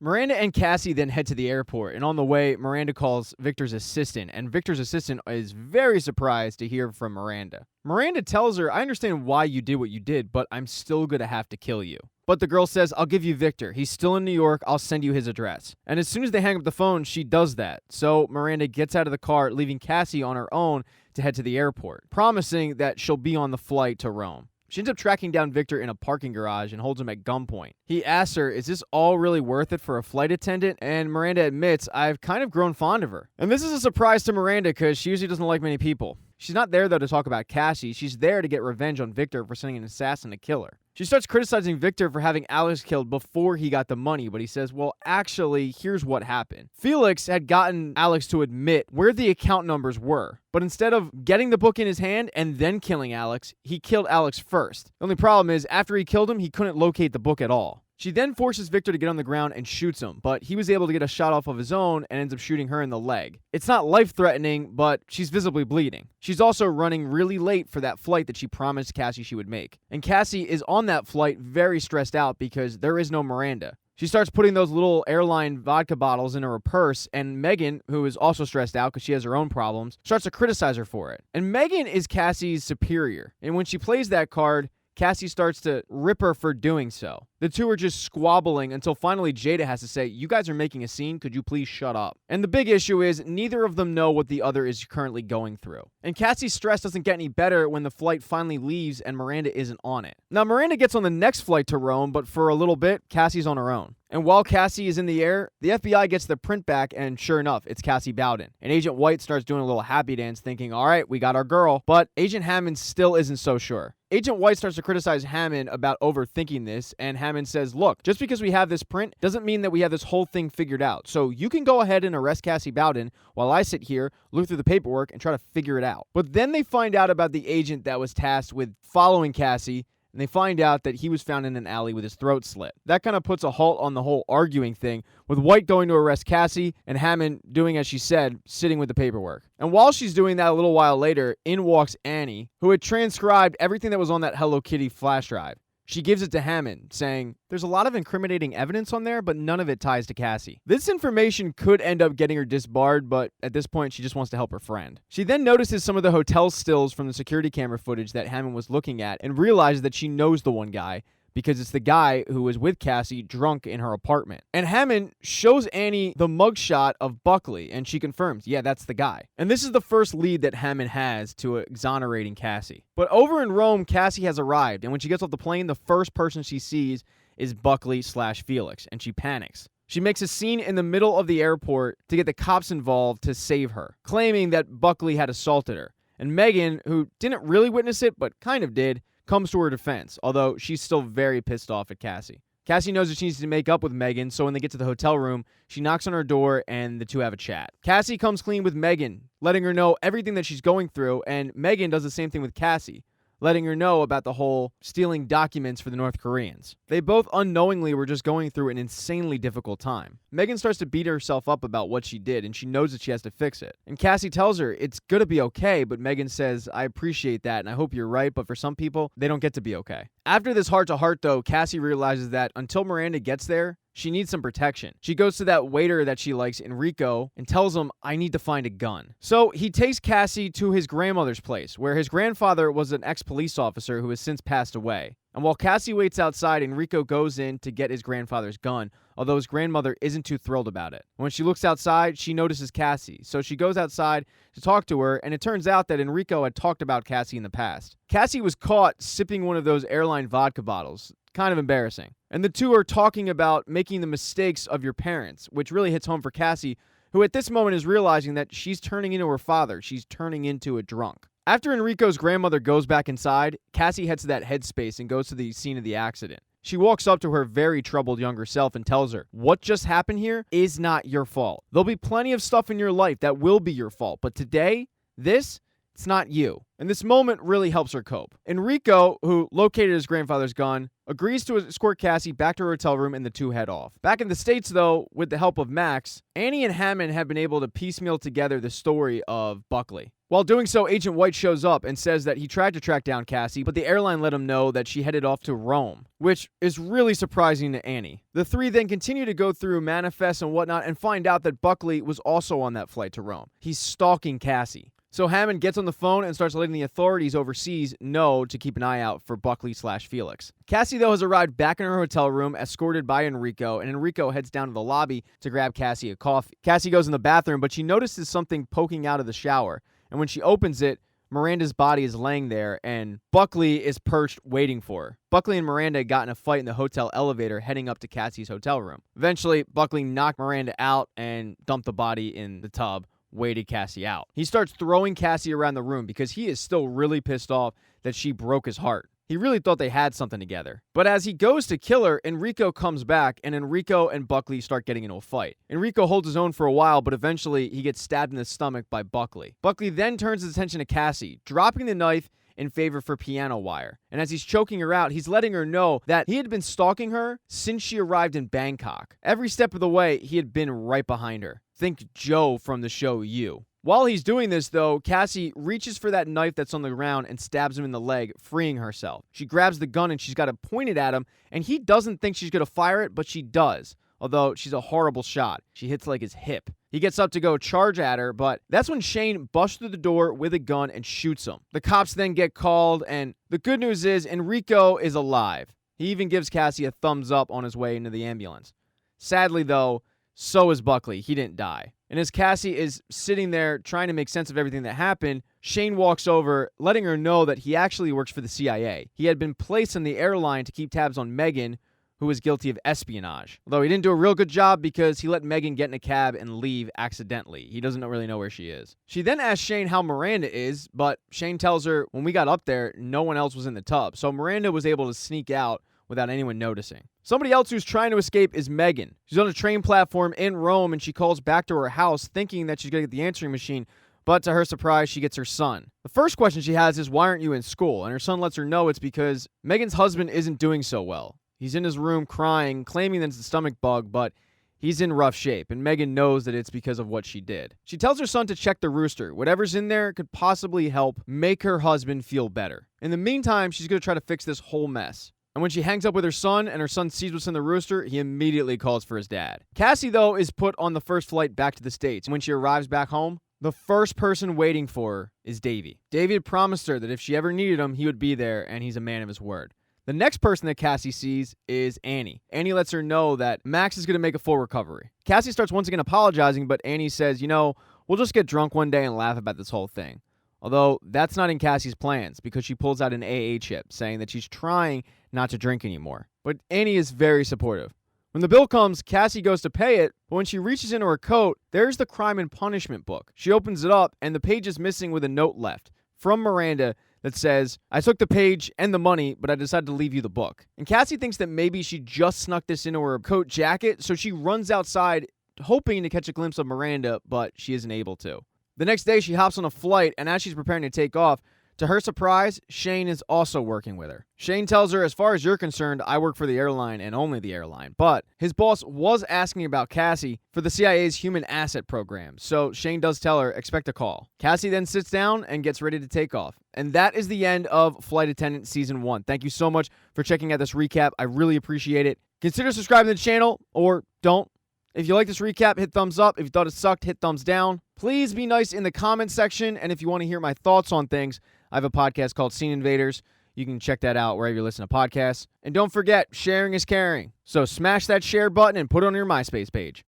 Miranda and Cassie then head to the airport, and on the way, Miranda calls Victor's assistant, and Victor's assistant is very surprised to hear from Miranda. Miranda tells her, I understand why you did what you did, but I'm still gonna have to kill you. But the girl says, I'll give you Victor. He's still in New York. I'll send you his address. And as soon as they hang up the phone, she does that. So Miranda gets out of the car, leaving Cassie on her own to head to the airport, promising that she'll be on the flight to Rome. She ends up tracking down Victor in a parking garage and holds him at gunpoint. He asks her, is this all really worth it for a flight attendant? And Miranda admits, I've kind of grown fond of her. And this is a surprise to Miranda because she usually doesn't like many people. She's not there, though, to talk about Cassie. She's there to get revenge on Victor for sending an assassin to kill her. She starts criticizing Victor for having Alex killed before he got the money, but he says, well, actually, here's what happened. Felix had gotten Alex to admit where the account numbers were, but instead of getting the book in his hand and then killing Alex, he killed Alex first. The only problem is, after he killed him, he couldn't locate the book at all. She then forces Victor to get on the ground and shoots him, but he was able to get a shot off of his own and ends up shooting her in the leg. It's not life-threatening, but she's visibly bleeding. She's also running really late for that flight that she promised Cassie she would make. And Cassie is on that flight very stressed out because there is no Miranda. She starts putting those little airline vodka bottles in her purse, and Megan, who is also stressed out because she has her own problems, starts to criticize her for it. And Megan is Cassie's superior, and when she plays that card, Cassie starts to rip her for doing so. The two are just squabbling until finally Jada has to say, you guys are making a scene, could you please shut up? And the big issue is neither of them know what the other is currently going through. And Cassie's stress doesn't get any better when the flight finally leaves and Miranda isn't on it. Now Miranda gets on the next flight to Rome, but for a little bit, Cassie's on her own. And while Cassie is in the air, the FBI gets the print back, and sure enough, it's Cassie Bowden. And Agent White starts doing a little happy dance thinking, all right, we got our girl. But Agent Hammond still isn't so sure. Agent White starts to criticize Hammond about overthinking this, and Hammond says, look, just because we have this print doesn't mean that we have this whole thing figured out. So you can go ahead and arrest Cassie Bowden while I sit here, look through the paperwork, and try to figure it out. But then they find out about the agent that was tasked with following Cassie, and they find out that he was found in an alley with his throat slit. That kind of puts a halt on the whole arguing thing, with White going to arrest Cassie and Hammond doing as she said, sitting with the paperwork. And while she's doing that a little while later, in walks Annie, who had transcribed everything that was on that Hello Kitty flash drive. She gives it to Hammond, saying, there's a lot of incriminating evidence on there, but none of it ties to Cassie. This information could end up getting her disbarred, but at this point, she just wants to help her friend. She then notices some of the hotel stills from the security camera footage that Hammond was looking at and realizes that she knows the one guy, because it's the guy who was with Cassie drunk in her apartment. And Hammond shows Annie the mugshot of Buckley, and she confirms, yeah, that's the guy. And this is the first lead that Hammond has to exonerating Cassie. But over in Rome, Cassie has arrived, and when she gets off the plane, the first person she sees is Buckley/Felix, and she panics. She makes a scene in the middle of the airport to get the cops involved to save her, claiming that Buckley had assaulted her. And Megan, who didn't really witness it, but kind of did, comes to her defense, although she's still very pissed off at Cassie. Cassie knows that she needs to make up with Megan, so when they get to the hotel room, she knocks on her door and the two have a chat. Cassie comes clean with Megan, letting her know everything that she's going through, and Megan does the same thing with Cassie, letting her know about the whole stealing documents for the North Koreans. They both unknowingly were just going through an insanely difficult time. Megan starts to beat herself up about what she did, and she knows that she has to fix it. And Cassie tells her it's gonna be okay, but Megan says, I appreciate that, and I hope you're right, but for some people, they don't get to be okay. After this heart-to-heart, though, Cassie realizes that until Miranda gets there, she needs some protection. She goes to that waiter that she likes, Enrico, and tells him, I need to find a gun. So he takes Cassie to his grandmother's place, where his grandfather was an ex-police officer who has since passed away. And while Cassie waits outside, Enrico goes in to get his grandfather's gun, although his grandmother isn't too thrilled about it. When she looks outside, she notices Cassie, so she goes outside to talk to her, and it turns out that Enrico had talked about Cassie in the past. Cassie was caught sipping one of those airline vodka bottles. Kind of embarrassing. And the two are talking about making the mistakes of your parents, which really hits home for Cassie, who at this moment is realizing that she's turning into her father. She's turning into a drunk. After Enrico's grandmother goes back inside, Cassie heads to that headspace and goes to the scene of the accident. She walks up to her very troubled younger self and tells her, what just happened here is not your fault. There'll be plenty of stuff in your life that will be your fault, but today, this It's not you. And this moment really helps her cope. Enrico, who located his grandfather's gun, agrees to escort Cassie back to her hotel room and the two head off. Back in the States, though, with the help of Max, Annie and Hammond have been able to piecemeal together the story of Buckley. While doing so, Agent White shows up and says that he tried to track down Cassie, but the airline let him know that she headed off to Rome, which is really surprising to Annie. The three then continue to go through manifests and whatnot and find out that Buckley was also on that flight to Rome. He's stalking Cassie. So Hammond gets on the phone and starts letting the authorities overseas know to keep an eye out for Buckley/Felix. Cassie, though, has arrived back in her hotel room, escorted by Enrico, and Enrico heads down to the lobby to grab Cassie a coffee. Cassie goes in the bathroom, but she notices something poking out of the shower, and when she opens it, Miranda's body is laying there, and Buckley is perched waiting for her. Buckley and Miranda got in a fight in the hotel elevator heading up to Cassie's hotel room. Eventually, Buckley knocked Miranda out and dumped the body in the tub, waited Cassie out. He starts throwing Cassie around the room because he is still really pissed off that she broke his heart. He really thought they had something together. But as he goes to kill her, Enrico comes back, and Enrico and Buckley start getting into a fight. Enrico holds his own for a while, but eventually he gets stabbed in the stomach by Buckley. Buckley then turns his attention to Cassie, dropping the knife in favor for piano wire. And as he's choking her out, he's letting her know that he had been stalking her since she arrived in Bangkok. Every step of the way, he had been right behind her. Think Joe from the show You. While he's doing this, though, Cassie reaches for that knife that's on the ground and stabs him in the leg, freeing herself. She grabs the gun and she's got it pointed at him, and he doesn't think she's going to fire it, but she does. Although she's a horrible shot. She hits like his hip. He gets up to go charge at her, but that's when Shane busts through the door with a gun and shoots him. The cops then get called, and the good news is Enrico is alive. He even gives Cassie a thumbs up on his way into the ambulance. Sadly, though, so is Buckley. He didn't die. And as Cassie is sitting there trying to make sense of everything that happened, Shane walks over, letting her know that he actually works for the CIA. He had been placed on the airline to keep tabs on Megan, who was guilty of espionage. Although he didn't do a real good job because he let Megan get in a cab and leave accidentally. He doesn't really know where she is. She then asks Shane how Miranda is, but Shane tells her when we got up there, no one else was in the tub. So Miranda was able to sneak out without anyone noticing. Somebody else who's trying to escape is Megan. She's on a train platform in Rome, and she calls back to her house thinking that she's going to get the answering machine, but to her surprise, she gets her son. The first question she has is, why aren't you in school? And her son lets her know it's because Megan's husband isn't doing so well. He's in his room crying, claiming that it's a stomach bug, but he's in rough shape, and Megan knows that it's because of what she did. She tells her son to check the rooster. Whatever's in there could possibly help make her husband feel better. In the meantime, she's going to try to fix this whole mess. And when she hangs up with her son and her son sees what's in the rooster, he immediately calls for his dad. Cassie, though, is put on the first flight back to the States. And when she arrives back home, the first person waiting for her is Davey. Davey had promised her that if she ever needed him, he would be there, and he's a man of his word. The next person that Cassie sees is Annie. Annie lets her know that Max is going to make a full recovery. Cassie starts once again apologizing, but Annie says, we'll just get drunk one day and laugh about this whole thing. Although that's not in Cassie's plans because she pulls out an AA chip saying that she's trying not to drink anymore. But Annie is very supportive. When the bill comes, Cassie goes to pay it, but when she reaches into her coat, there's the crime and punishment book. She opens it up, and the page is missing with a note left from Miranda that says, I took the page and the money, but I decided to leave you the book. And Cassie thinks that maybe she just snuck this into her coat jacket, so she runs outside hoping to catch a glimpse of Miranda, but she isn't able to. The next day, she hops on a flight, and as she's preparing to take off, to her surprise, Shane is also working with her. Shane tells her, as far as you're concerned, I work for the airline and only the airline. But his boss was asking about Cassie for the CIA's human asset program. So Shane does tell her, expect a call. Cassie then sits down and gets ready to take off. And that is the end of Flight Attendant Season 1. Thank you so much for checking out this recap. I really appreciate it. Consider subscribing to the channel or don't. If you like this recap, hit thumbs up. If you thought it sucked, hit thumbs down. Please be nice in the comment section. And if you want to hear my thoughts on things, I have a podcast called Scene Invaders. You can check that out wherever you listen to podcasts. And don't forget, sharing is caring. So smash that share button and put it on your MySpace page.